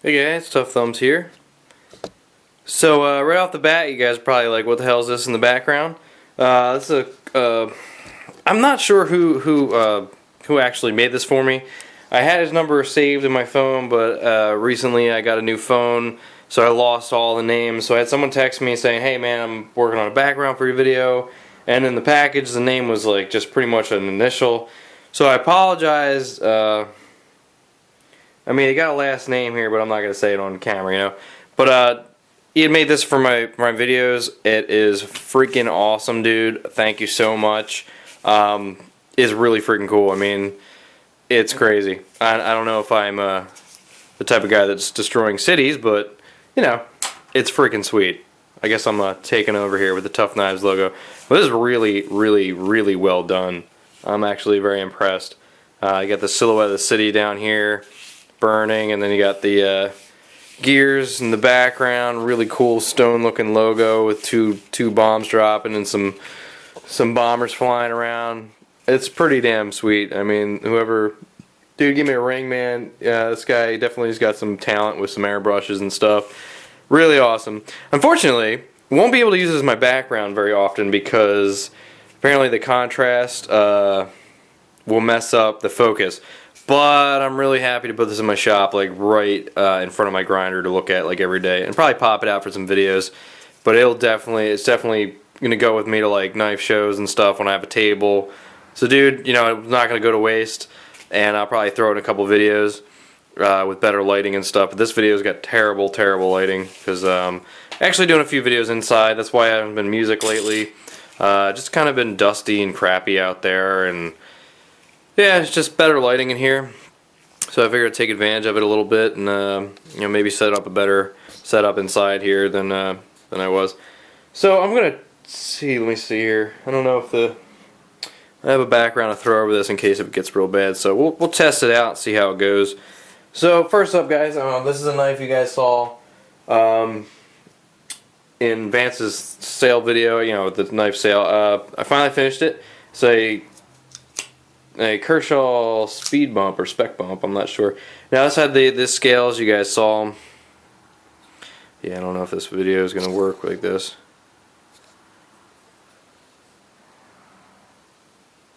Hey guys, Tough Thumbs here. So right off the bat, you guys are probably like, "What the hell is this in the background?" This is I'm not sure who actually made this for me. I had his number saved in my phone, but recently I got a new phone, so I lost all the names. So I had someone text me saying, "Hey man, I'm working on a background for your video," and in the package, the name was like just pretty much an initial. So I apologize. I mean, he got a last name here, but I'm not gonna say it on camera, you know. But he had made this for my videos. It is freaking awesome, dude. Thank you so much. It's really freaking cool. I mean, it's crazy. I don't know if I'm the type of guy that's destroying cities, but you know, it's freaking sweet. I guess I'm taking over here with the Tough Knives logo. But this is really, really, really well done. I'm actually very impressed. You got the silhouette of the city down here burning, and then you got the gears in the background. Really cool stone looking logo with two bombs dropping and some bombers flying around. It's pretty damn sweet. I mean, whoever, dude, give me a ring, man. Yeah, this guy definitely has got some talent with some airbrushes and stuff. Really awesome. Unfortunately, won't be able to use this as my background very often because apparently the contrast will mess up the focus. But I'm really happy to put this in my shop, like right in front of my grinder to look at like every day, and probably pop it out for some videos. But it's definitely gonna go with me to like knife shows and stuff when I have a table. So, dude, you know, it's not gonna go to waste, and I'll probably throw in a couple videos with better lighting and stuff. But this video's got terrible, terrible lighting because actually doing a few videos inside. That's why I haven't been music lately. Just kind of been dusty and crappy out there, and yeah, it's just better lighting in here. So I figured I'd take advantage of it a little bit and you know, maybe set up a better setup inside here than I was. So I'm gonna see. Let me see here. I don't know if I have a background to throw over this in case it gets real bad. So we'll test it out and see how it goes. So first up, guys, this is a knife you guys saw in Vance's sale video. You know, the knife sale. I finally finished it. It's a Kershaw speed bump or spec bump, I'm not sure. Now this had this scale as you guys saw. Yeah, I don't know if this video is gonna work like this.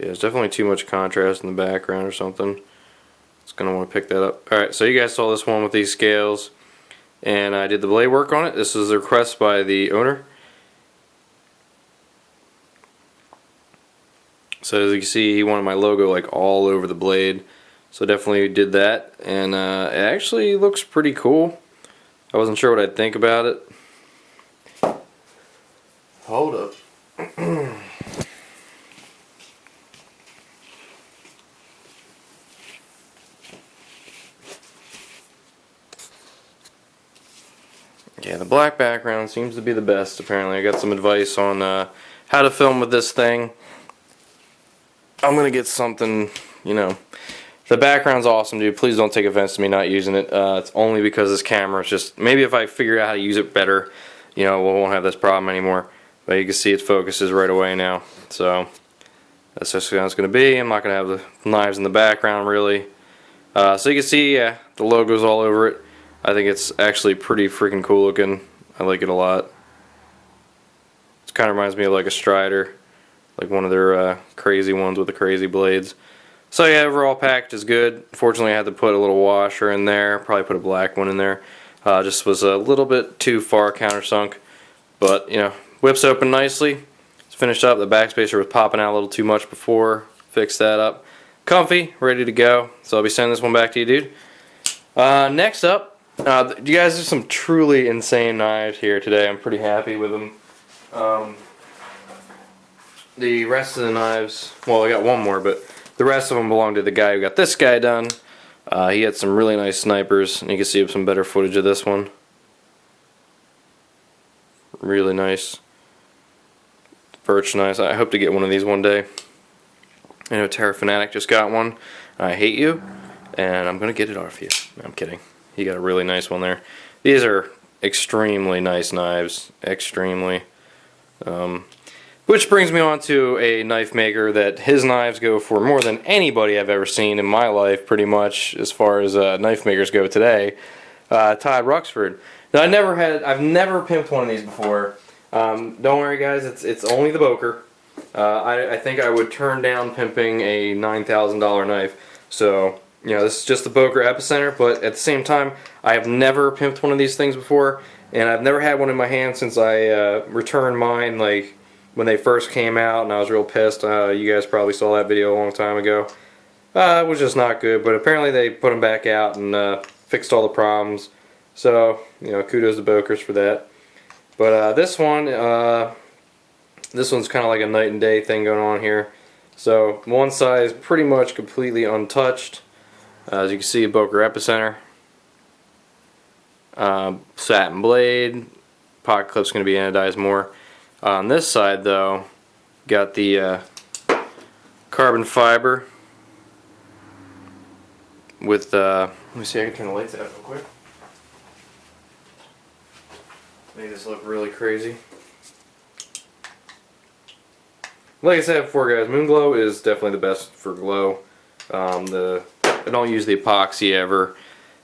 Yeah, there's definitely too much contrast in the background or something. It's gonna want to pick that up. Alright, so you guys saw this one with these scales, and I did the blade work on it. This was a request by the owner. So as you can see, he wanted my logo like all over the blade, so definitely did that, and it actually looks pretty cool. I wasn't sure what I'd think about it. Hold up. Yeah, the black background seems to be the best apparently. I got some advice on how to film with this thing. I'm gonna get something, you know. The background's awesome, dude. Please don't take offense to me not using it. It's only because this camera is just, maybe if I figure out how to use it better, you know, we won't have this problem anymore. But you can see it focuses right away now. So that's just how it's gonna be. I'm not gonna have the knives in the background really. So you can see, yeah, the logo's all over it. I think it's actually pretty freaking cool looking. I like it a lot. It kind of reminds me of like a Strider, like one of their crazy ones with the crazy blades. So yeah, overall package is good. Unfortunately, I had to put a little washer in there. Probably put a black one in there. Just was a little bit too far countersunk. But you know, whips open nicely. It's finished up. The backspacer was popping out a little too much before. Fixed that up. Comfy, ready to go. So I'll be sending this one back to you, dude. Next up, you guys, there's some truly insane knives here today. I'm pretty happy with them. The rest of the knives, well, I got one more, but the rest of them belong to the guy who got this guy done. He had some really nice snipers, and you can see some better footage of this one. Really nice. Birch knives. I hope to get one of these one day. I know Terra Fanatic just got one. I hate you, and I'm going to get it off you. No, I'm kidding. He got a really nice one there. These are extremely nice knives. Extremely. Which brings me on to a knife maker that his knives go for more than anybody I've ever seen in my life, pretty much, as far as knife makers go today. Todd Rexford. Now I've never pimped one of these before. Don't worry guys, it's only the Boker. I think I would turn down pimping a $9,000 knife. So, you know, this is just the Boker epicenter, but at the same time, I have never pimped one of these things before, and I've never had one in my hand since I returned mine, like, when they first came out, and I was real pissed. You guys probably saw that video a long time ago. It was just not good, but apparently they put them back out and fixed all the problems. So, you know, kudos to Bokers for that. But this one's kind of like a night and day thing going on here. So one side is pretty much completely untouched. As you can see, Boker epicenter, satin blade, pocket clip's going to be anodized more. On this side though, got the carbon fiber with, let me see, I can turn the lights out real quick. Make this look really crazy. Like I said before guys, Moon Glow is definitely the best for glow. I don't use the epoxy ever,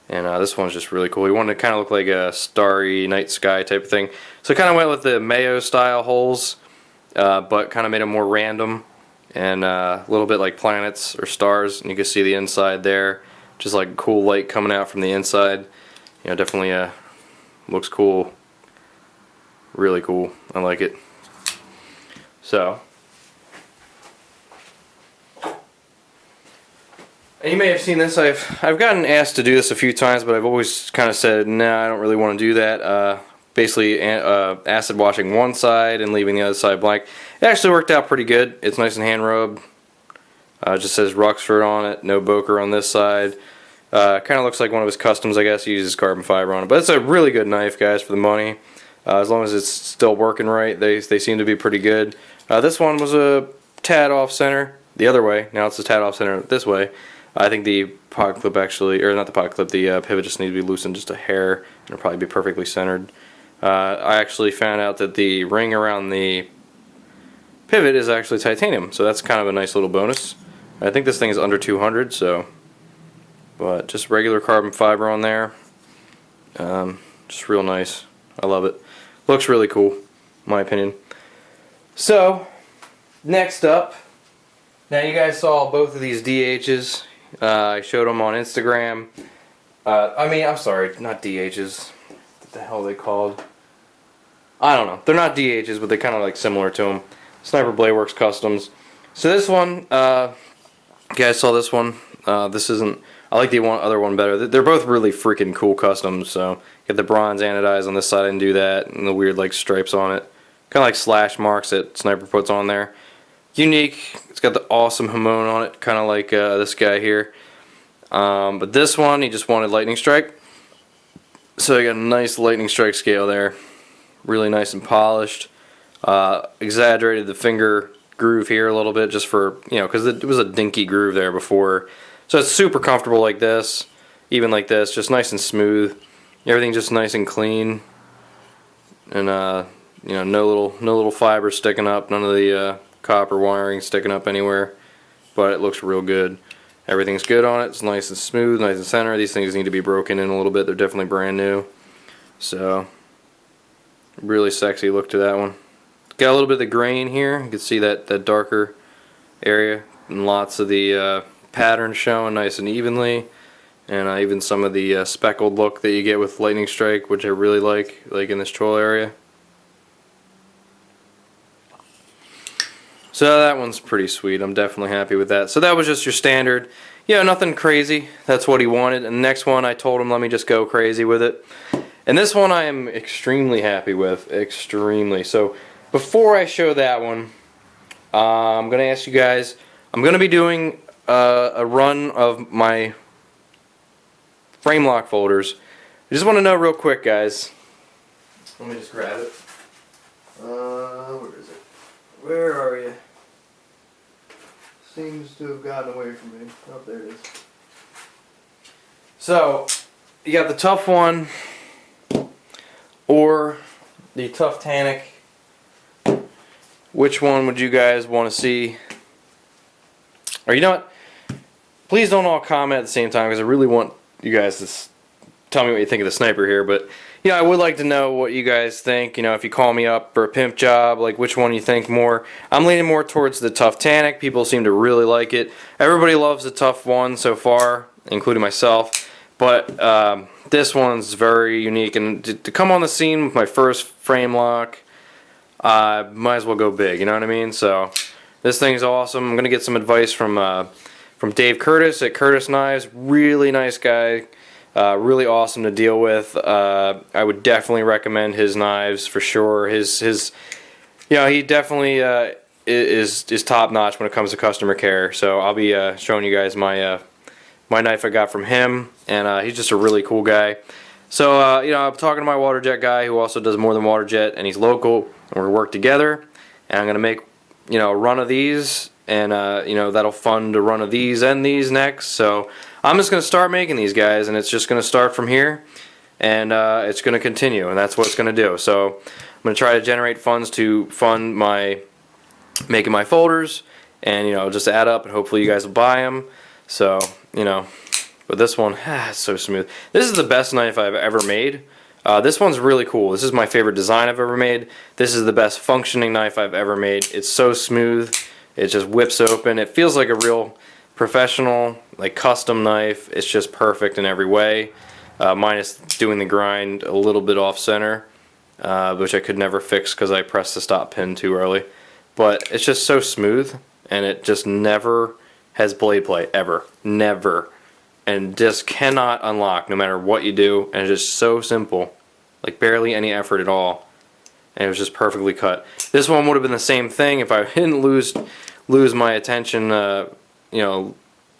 and this one's just really cool. We wanted to kind of look like a starry night sky type of thing. So I kind of went with the Mayo style holes, but kind of made them more random and a little bit like planets or stars, and you can see the inside there. Just like cool light coming out from the inside. You know, definitely looks cool. Really cool. I like it. So, and you may have seen this. I've gotten asked to do this a few times, but I've always kind of said, nah, I don't really want to do that. Basically, acid washing one side and leaving the other side blank. It actually worked out pretty good. It's nice and hand rubbed. It just says Rexford on it, no Boker on this side. Kind of looks like one of his customs, I guess. He uses carbon fiber on it, but it's a really good knife, guys, for the money. As long as it's still working right, they seem to be pretty good. This one was a tad off center the other way. Now it's a tad off center this way. I think the pocket clip actually, or not the pocket clip, the pivot just needs to be loosened just a hair, and it'll probably be perfectly centered. I actually found out that the ring around the pivot is actually titanium, so that's kind of a nice little bonus. I think this thing is under 200, so, but just regular carbon fiber on there. Just real nice. I love it. Looks really cool, in my opinion. So, next up, now you guys saw both of these DHs. I showed them on Instagram. I'm sorry, not DHs. What the hell are they called? I don't know. They're not DHs, but they're kind of like similar to them. Sniper Blade Works Customs. So this one, you guys saw this one. This isn't. I like the other one better. They're both really freaking cool customs. So get the bronze anodized on this side and do that, and the weird like stripes on it, kind of like slash marks that Sniper puts on there. Unique. It's got the awesome Hamon on it, kind of like this guy here. But this one, he just wanted lightning strike. So you got a nice lightning strike scale there, really nice and polished. Exaggerated the finger groove here a little bit, just for, you know, because it was a dinky groove there before. So it's super comfortable like this, even like this, just nice and smooth. Everything just nice and clean, and you know, no little fibers sticking up, none of the copper wiring sticking up anywhere. But it looks real good. Everything's good on it. It's nice and smooth, nice and center. These things need to be broken in a little bit. They're definitely brand new. So really sexy look to that one. Got a little bit of the grain here. You can see that darker area, and lots of the pattern showing nice and evenly, and even some of the speckled look that you get with lightning strike, which I really like in this choil area. So that one's pretty sweet. I'm definitely happy with that. So that was just your standard, you know, nothing crazy. That's what he wanted. And the next one, I told him, let me just go crazy with it. And this one I am extremely happy with, extremely. So before I show that one, I'm going to ask you guys, I'm going to be doing a run of my frame lock folders. I just want to know real quick, guys. Let me just grab it. Where is it? Where are you? Seems to have gotten away from me. Oh, there it is. So, you got the tough one or the tough Tannic. Which one would you guys want to see? Or you know what? Please don't all comment at the same time, because I really want you guys to tell me what you think of the sniper here, but you know, I would like to know what you guys think. You know, if you call me up for a pimp job, like which one you think more. I'm leaning more towards the tough tannic. People seem to really like it. Everybody loves the tough one so far, including myself. But this one's very unique, and to come on the scene with my first frame lock, might as well go big. You know what I mean? So this thing's awesome. I'm gonna get some advice from Dave Curtis at Curtis Knives. Really nice guy. Really awesome to deal with. I would definitely recommend his knives for sure. His you know, he definitely is top notch when it comes to customer care. So I'll be showing you guys my my knife I got from him, and he's just a really cool guy. So you know, I'm talking to my water jet guy who also does more than water jet, and he's local, and we're work together. And I'm gonna make, you know, a run of these, and you know, that'll fund a run of these and these next. So I'm just gonna start making these guys, and it's just gonna start from here, and it's gonna continue, and that's what it's gonna do. So I'm gonna try to generate funds to fund my making my folders, and you know, just add up, and hopefully you guys will buy them. So you know, but this one, it's so smooth. This is the best knife I've ever made. This one's really cool. This is my favorite design I've ever made. This is the best functioning knife I've ever made. It's so smooth. It just whips open. It feels like a real professional, like custom knife. It's just perfect in every way, minus doing the grind a little bit off center, which I could never fix because I pressed the stop pin too early. But it's just so smooth, and it just never has blade play, ever. Never. And just cannot unlock no matter what you do, and it's just so simple. Like barely any effort at all. And it was just perfectly cut. This one would have been the same thing if I didn't lose my attention, you know,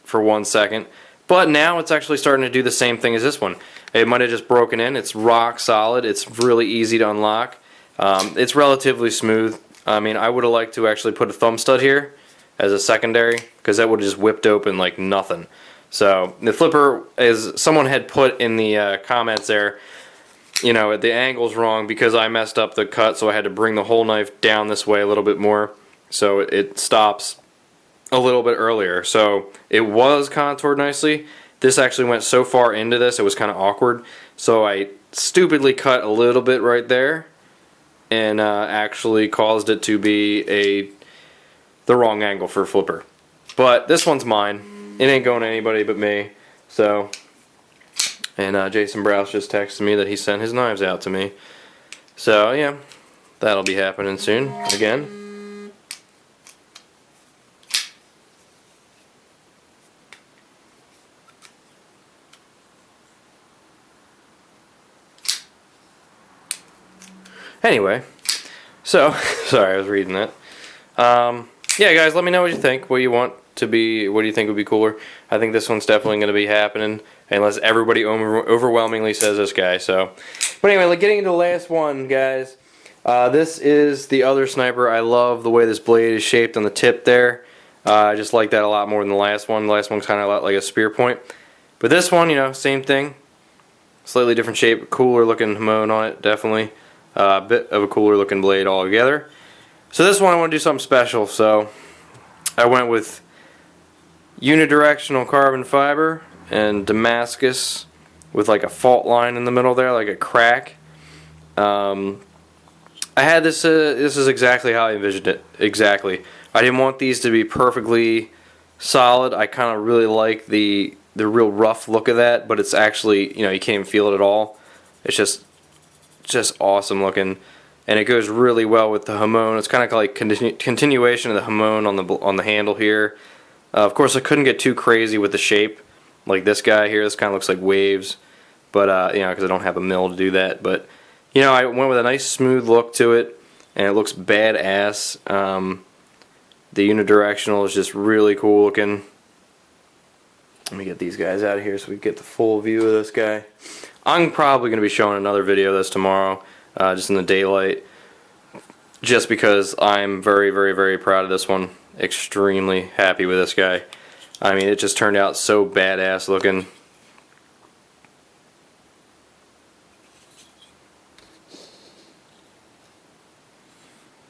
for 1 second. But now it's actually starting to do the same thing as this one. It might have just broken in. It's rock solid. It's really easy to unlock. It's relatively smooth. I mean, I would have liked to actually put a thumb stud here as a secondary, because that would have just whipped open like nothing. So the flipper, as someone had put in the comments there, you know, the angle's wrong because I messed up the cut, so I had to bring the whole knife down this way a little bit more, so it stops a little bit earlier. So it was contoured nicely. This actually went so far into this, it was kind of awkward. So I stupidly cut a little bit right there, and actually caused it to be the wrong angle for a flipper. But this one's mine. It ain't going to anybody but me. So, and Jason Browse just texted me that he sent his knives out to me. So yeah, that'll be happening soon again. Anyway, so sorry, I was reading that. Yeah, guys, let me know what you think. What you want to be? What do you think would be cooler? I think this one's definitely going to be happening, unless everybody overwhelmingly says this guy. So, but anyway, like getting into the last one, guys. This is the other sniper. I love the way this blade is shaped on the tip there. I just like that a lot more than the last one. The last one's kind of like a spear point, but this one, you know, same thing. Slightly different shape, cooler looking Hamon on it, definitely. A bit of a cooler looking blade altogether. So this one I want to do something special, so I went with unidirectional carbon fiber and Damascus with like a fault line in the middle there, like a crack. I had this, this is exactly how I envisioned it, exactly. I didn't want these to be perfectly solid. I kind of really like the real rough look of that, but it's actually, you know, you can't even feel it at all. It's just awesome looking. And it goes really well with the Hamon. It's kind of like continuation of the Hamon on the handle here. Of course, I couldn't get too crazy with the shape, like this guy here. This kind of looks like waves, but you know, because I don't have a mill to do that. But you know, I went with a nice smooth look to it, and it looks badass. The unidirectional is just really cool looking. Let me get these guys out of here so we get the full view of this guy. I'm probably going to be showing another video of this tomorrow. Just in the daylight, just because I'm very, very, very proud of this one. Extremely happy with this guy. I mean, it just turned out so badass looking.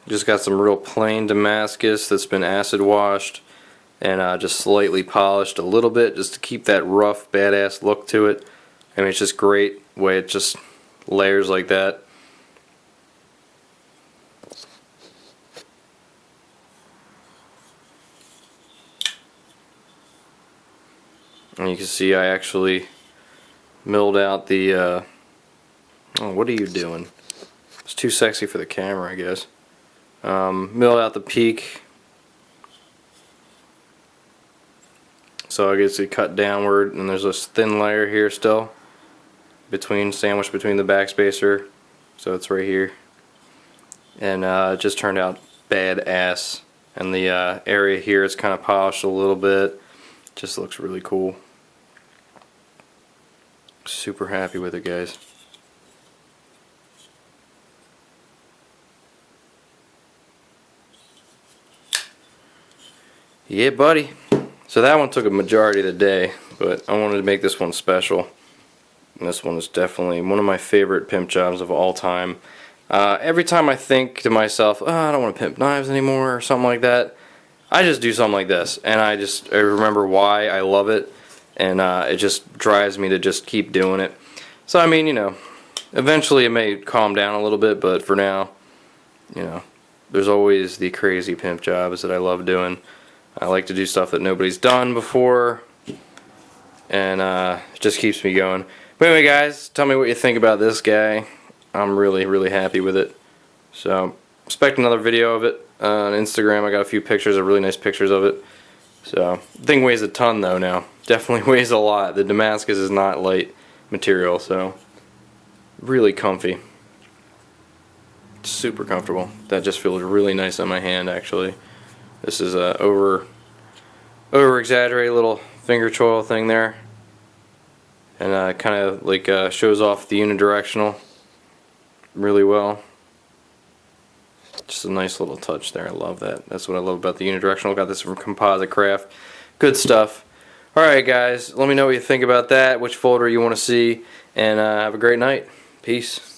Just got some real plain Damascus that's been acid washed and just slightly polished a little bit just to keep that rough, badass look to it. I mean, it's just great way it just layers like that. And you can see I actually milled out the oh, what are you doing? It's too sexy for the camera, I guess. Milled out the peak, so I guess it cut downward, and there's this thin layer here still sandwiched between the backspacer, so it's right here, and it just turned out badass. And the area here is kind of polished a little bit, just looks really cool. Super happy with it, guys. Yeah, buddy. So that one took a majority of the day, but I wanted to make this one special. And this one is definitely one of my favorite pimp jobs of all time. Every time I think to myself, oh, I don't want to pimp knives anymore or something like that, I just do something like this, and I remember why I love it, and it just drives me to just keep doing it. So I mean, you know, eventually it may calm down a little bit, but for now, you know, there's always the crazy pimp jobs that I love doing. I like to do stuff that nobody's done before, and it just keeps me going. But anyway, guys, tell me what you think about this guy. I'm really happy with it. So expect another video of it on Instagram. I got a few pictures of really nice pictures of it. So the thing weighs a ton though now. Definitely weighs a lot. The Damascus is not light material, so really comfy. Super comfortable. That just feels really nice on my hand, actually. This is a over exaggerated little finger choil thing there, and kind of like shows off the unidirectional really well. Just a nice little touch there. I love that. That's what I love about the unidirectional. Got this from Composite Craft. Good stuff. Alright guys, let me know what you think about that, which folder you want to see, and have a great night. Peace.